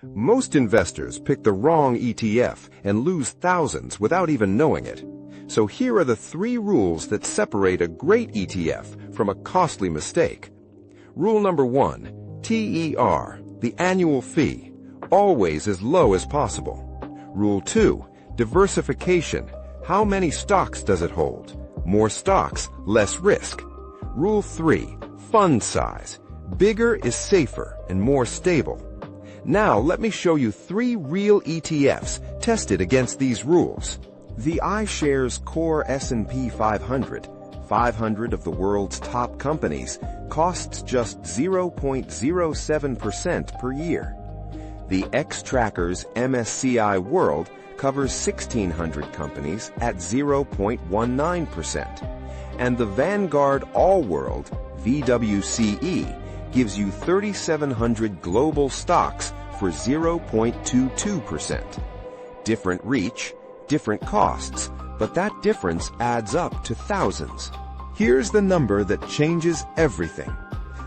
Most investors pick the wrong ETF and lose thousands without even knowing it. So here are the 3 rules that separate a great ETF from a costly mistake. Rule number 1, TER, the annual fee, always as low as possible. Rule 2, diversification, how many stocks does it hold? More stocks, less risk. Rule 3, fund size, bigger is safer and more stable. Now let me show you 3 real ETFs tested against these rules. The iShares Core S&P 500, 500 of the world's top companies, costs just 0.07% per year. The X-Trackers MSCI World covers 1,600 companies at 0.19%. And the Vanguard All World, VWCE, gives you 3,700 global stocks for 0.22%. Different reach, different costs, but that difference adds up to thousands. Here's the number that changes everything.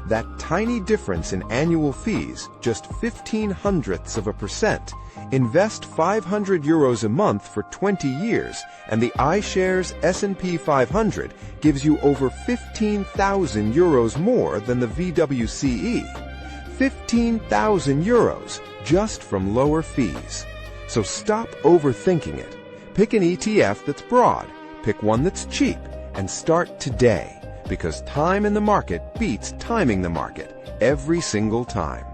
That tiny difference in annual fees, just 0.15%. Invest €500 a month for 20 years, and the iShares S&P 500 gives you over €15,000 more than the VWCE. €15,000 just from lower fees. So stop overthinking it. Pick an ETF that's broad, pick one that's cheap, and start today, because time in the market beats timing the market every single time.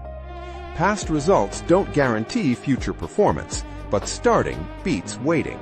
Past results don't guarantee future performance, but starting beats waiting.